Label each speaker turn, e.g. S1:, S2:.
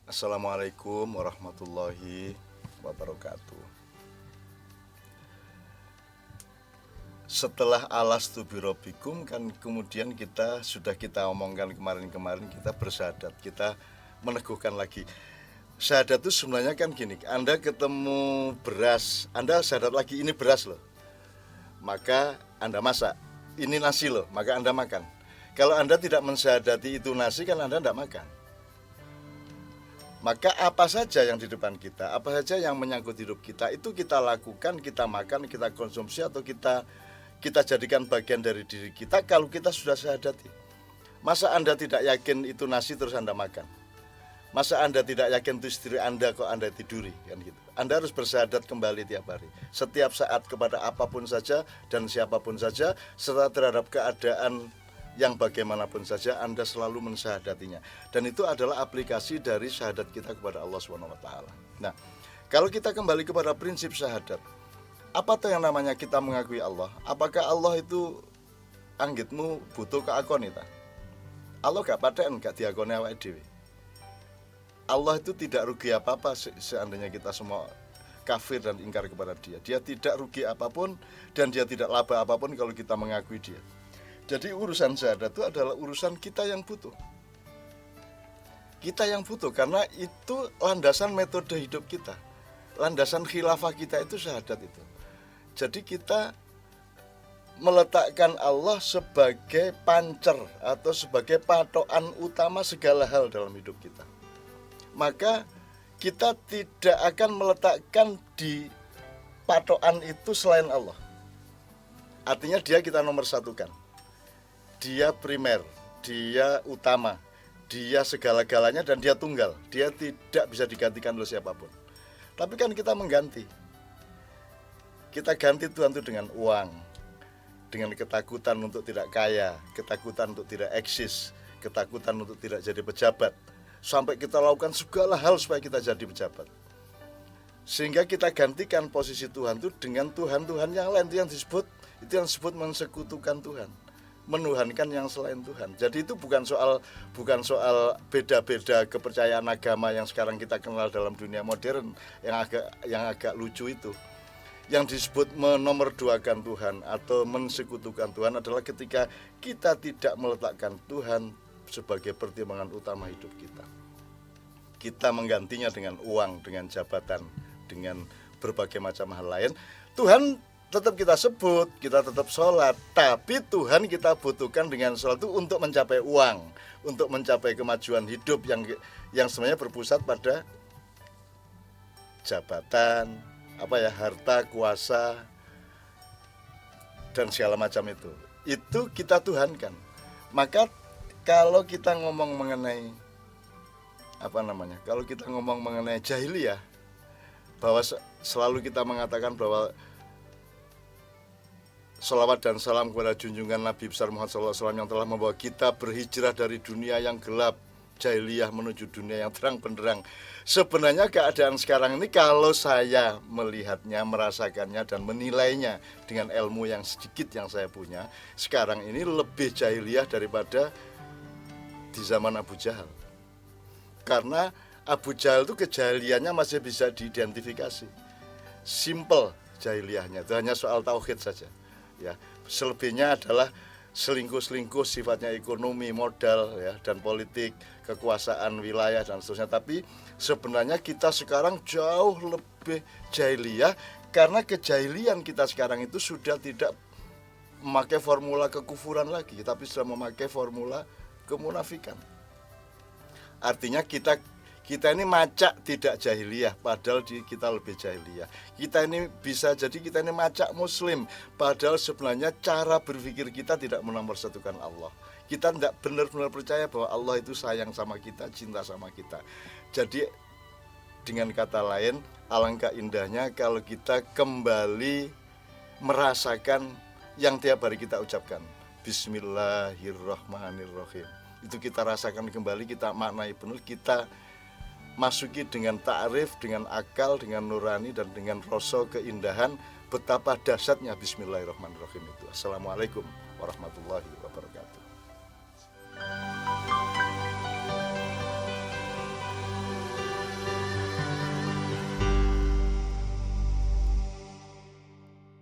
S1: Assalamualaikum warahmatullahi wabarakatuh. Setelah alastu birabbikum kan kemudian kita omongkan kemarin kita bersyahadat, kita meneguhkan lagi. Syahadat itu sebenarnya kan gini, Anda ketemu beras, Anda syahadat lagi ini beras loh. Maka Anda masak, ini nasi loh, maka Anda makan. Kalau Anda tidak mensyahadati itu nasi kan Anda tidak makan. Maka apa saja yang di depan kita, apa saja yang menyangkut hidup kita, itu kita lakukan, kita makan, kita konsumsi atau kita jadikan bagian dari diri kita kalau kita sudah syahadati. Masa Anda tidak yakin itu nasi terus Anda makan? Masa Anda tidak yakin itu istri Anda kok Anda tiduri kan gitu. Anda harus bersyahadat kembali tiap hari, setiap saat kepada apapun saja dan siapapun saja, serta terhadap keadaan yang bagaimanapun saja Anda selalu mensyahadatinya. Dan itu adalah aplikasi dari syahadat kita kepada Allah SWT. Nah, kalau kita kembali kepada prinsip syahadat, apa tuh yang namanya kita mengakui Allah? Apakah Allah itu anggitmu butuh keakon itu? Allah gak paten gak diakoni awake dhewe. Allah itu tidak rugi apa-apa seandainya kita semua kafir dan ingkar kepada dia. Dia tidak rugi apapun dan dia tidak laba apapun kalau kita mengakui dia. Jadi urusan syahadat itu adalah urusan kita yang butuh. Kita yang butuh karena itu landasan metode hidup kita. Landasan khilafah kita itu syahadat itu. Jadi kita meletakkan Allah sebagai pancer atau sebagai patokan utama segala hal dalam hidup kita. Maka kita tidak akan meletakkan di patokan itu selain Allah. Artinya dia kita nomor satukan. Dia primer, dia utama, dia segala-galanya dan dia tunggal. Dia tidak bisa digantikan oleh siapapun. Tapi kan kita mengganti. Kita ganti Tuhan itu dengan uang, dengan ketakutan untuk tidak kaya, ketakutan untuk tidak eksis, ketakutan untuk tidak jadi pejabat. Sampai kita lakukan segala hal supaya kita jadi pejabat. Sehingga kita gantikan posisi Tuhan itu dengan Tuhan-Tuhan yang lain, itu yang disebut mensekutukan Tuhan, menuhankan yang selain Tuhan. Jadi itu bukan soal beda-beda kepercayaan agama yang sekarang kita kenal dalam dunia modern yang agak lucu itu. Yang disebut menomorduakan Tuhan atau mensekutukan Tuhan adalah ketika kita tidak meletakkan Tuhan sebagai pertimbangan utama hidup kita. Kita menggantinya dengan uang, dengan jabatan, dengan berbagai macam hal lain. Tuhan tetap kita sebut, kita tetap sholat, tapi Tuhan kita butuhkan dengan sholat itu untuk mencapai uang, untuk mencapai kemajuan hidup yang sebenarnya berpusat pada jabatan, harta, kuasa, dan segala macam itu. Itu kita tuhankan. Maka kalau kita ngomong mengenai kalau kita ngomong mengenai jahiliyah, bahwa selalu kita mengatakan bahwa salawat dan salam kepada junjungan Nabi besar Muhammad SAW yang telah membawa kita berhijrah dari dunia yang gelap jahiliyah menuju dunia yang terang benderang. Sebenarnya keadaan sekarang ini kalau saya melihatnya, merasakannya dan menilainya dengan ilmu yang sedikit yang saya punya, sekarang ini lebih jahiliyah daripada di zaman Abu Jahal. Karena Abu Jahal itu kejahiliannya masih bisa diidentifikasi. Simple jahiliyahnya, itu hanya soal tauhid saja. Ya, selebihnya adalah selingkuh-selingkuh sifatnya ekonomi, modal ya, dan politik, kekuasaan wilayah dan seterusnya. Tapi sebenarnya kita sekarang jauh lebih jahiliyah karena kejahilian kita sekarang itu sudah tidak memakai formula kekufuran lagi, tapi sudah memakai formula kemunafikan. Artinya kita ini macak tidak jahiliyah, padahal kita lebih jahiliyah. Kita ini bisa jadi kita ini macak muslim, padahal sebenarnya cara berpikir kita tidak menomorsatukan Allah. Kita tidak benar-benar percaya bahwa Allah itu sayang sama kita, cinta sama kita. Jadi dengan kata lain, alangkah indahnya kalau kita kembali merasakan yang tiap hari kita ucapkan. Bismillahirrahmanirrahim. Itu kita rasakan kembali, kita maknai benar, kita masuki dengan ta'rif, dengan akal, dengan nurani, dan dengan rasa keindahan betapa dahsyatnya Bismillahirrahmanirrahim itu. Assalamualaikum warahmatullahi wabarakatuh.